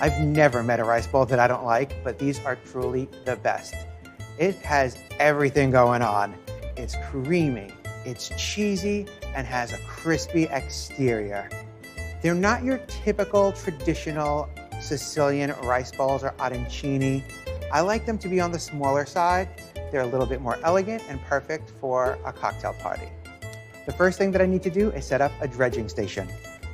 I've never met a rice bowl that I don't like, but these are truly the best. It has everything going on. It's creamy, it's cheesy, and has a crispy exterior. They're not your typical traditional Sicilian rice balls or arancini. I like them to be on the smaller side. They're a little bit more elegant and perfect for a cocktail party. The first thing that I need to do is set up a dredging station.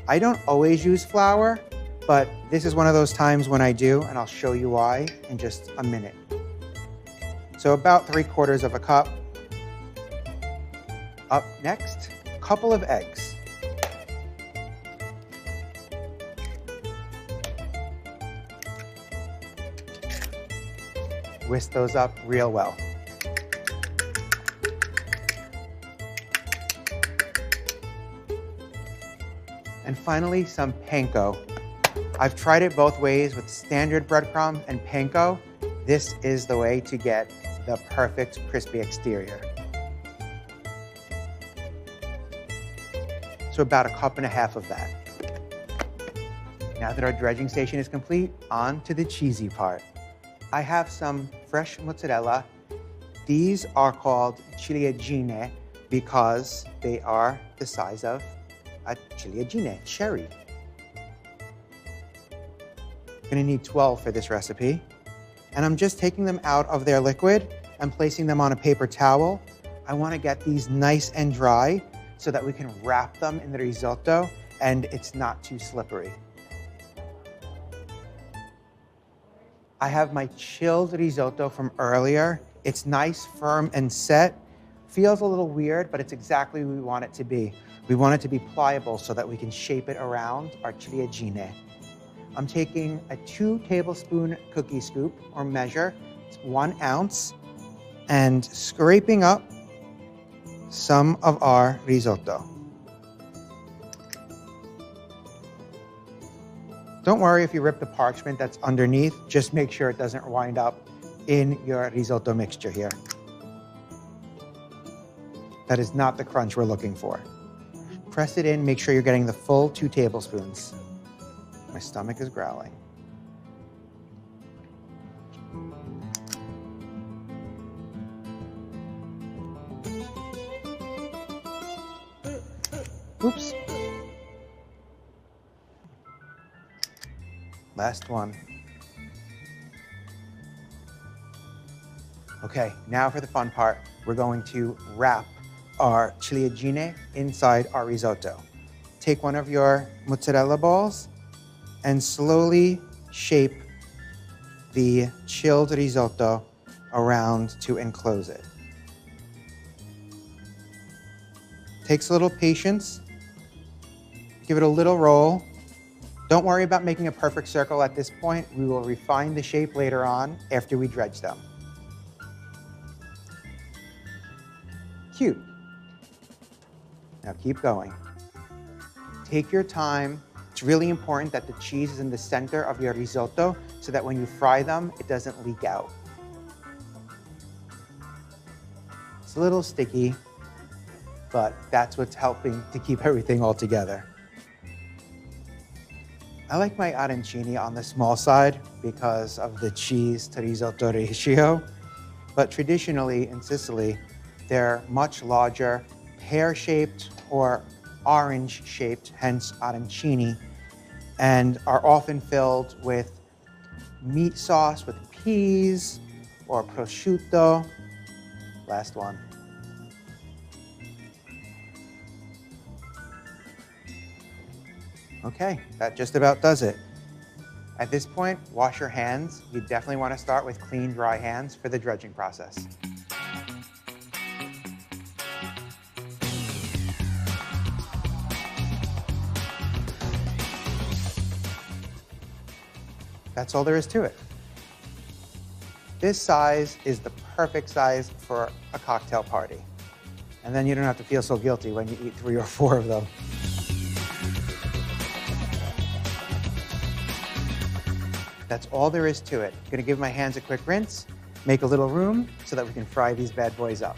I don't always use flour, but this is one of those times when I do, and I'll show you why in just a minute. So about 3/4 of a cup. Up next, a couple of eggs. Whisk those up real well. And finally, some panko. I've tried it both ways with standard breadcrumb and panko. This is the way to get the perfect crispy exterior. So about 1.5 cups of that. Now that our dredging station is complete, on to the cheesy part. I have some fresh mozzarella. These are called ciliegine because they are the size of a ciliegine, cherry. Gonna need 12 for this recipe. And I'm just taking them out of their liquid and placing them on a paper towel. I wanna get these nice and dry so that we can wrap them in the risotto and it's not too slippery. I have my chilled risotto from earlier. It's nice, firm, and set. Feels a little weird, but it's exactly what we want it to be. We want it to be pliable so that we can shape it around our ciliegine. I'm taking a 2 tablespoon cookie scoop or measure, it's 1 ounce, and scraping up some of our risotto. Don't worry if you rip the parchment that's underneath, just make sure it doesn't wind up in your risotto mixture here. That is not the crunch we're looking for. Press it in, make sure you're getting the full 2 tablespoons. My stomach is growling. Oops. Last one. Okay, now for the fun part. We're going to wrap our ciliegine inside our risotto. Take one of your mozzarella balls and slowly shape the chilled risotto around to enclose it. Takes a little patience. Give it a little roll. Don't worry about making a perfect circle at this point. We will refine the shape later on after we dredge them. Cute. Now keep going. Take your time. It's really important that the cheese is in the center of your risotto so that when you fry them, it doesn't leak out. It's a little sticky, but that's what's helping to keep everything all together. I like my arancini on the small side because of the cheese to risotto ratio, but traditionally in Sicily, they're much larger, pear-shaped or orange-shaped, hence arancini, and are often filled with meat sauce with peas or prosciutto. Last one. Okay, that just about does it. At this point, wash your hands. You definitely want to start with clean, dry hands for the dredging process. That's all there is to it. This size is the perfect size for a cocktail party. And then you don't have to feel so guilty when you eat 3 or 4 of them. That's all there is to it. I'm gonna give my hands a quick rinse, make a little room so that we can fry these bad boys up.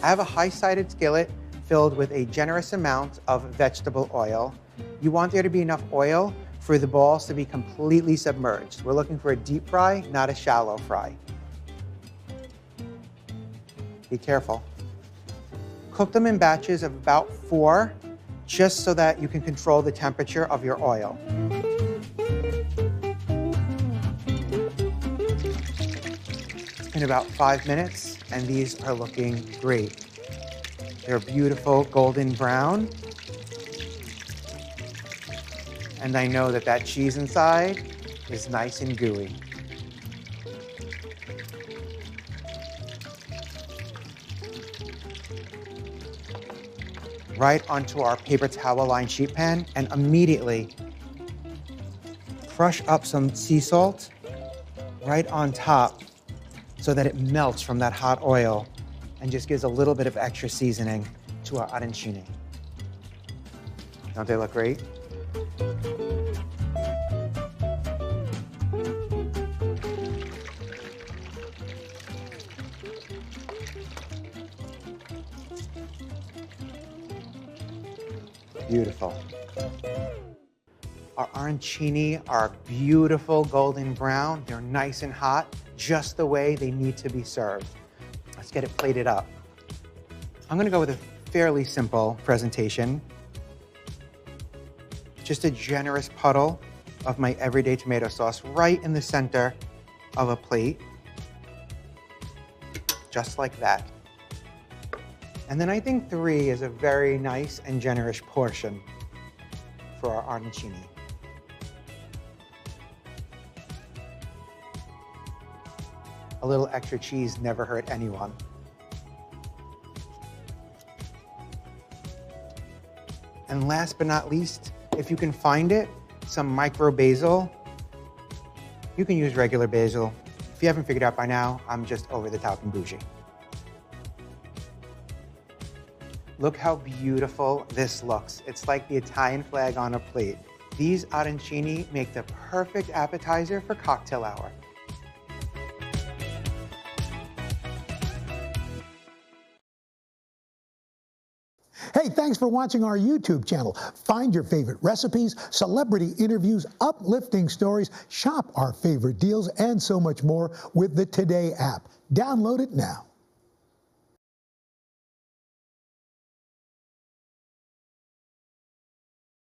I have a high-sided skillet filled with a generous amount of vegetable oil. You want there to be enough oil for the balls to be completely submerged. We're looking for a deep fry, not a shallow fry. Be careful. Cook them in batches of about 4, just so that you can control the temperature of your oil. It's been about 5 minutes, and these are looking great. They're beautiful golden brown. And I know that that cheese inside is nice and gooey. Right onto our paper towel lined sheet pan, and immediately crush up some sea salt right on top so that it melts from that hot oil and just gives a little bit of extra seasoning to our arancini. Don't they look great? Beautiful. Our arancini are beautiful golden brown. They're nice and hot, just the way they need to be served. Let's get it plated up. I'm gonna go with a fairly simple presentation. Just a generous puddle of my everyday tomato sauce right in the center of a plate. Just like that. And then I think 3 is a very nice and generous portion for our arancini. A little extra cheese never hurt anyone. And last but not least, if you can find it, some micro basil. You can use regular basil. If you haven't figured out by now, I'm just over the top and bougie. Look how beautiful this looks. It's like the Italian flag on a plate. These arancini make the perfect appetizer for cocktail hour. Hey, thanks for watching our YouTube channel. Find your favorite recipes, celebrity interviews, uplifting stories, shop our favorite deals, and so much more with the Today app. Download it now.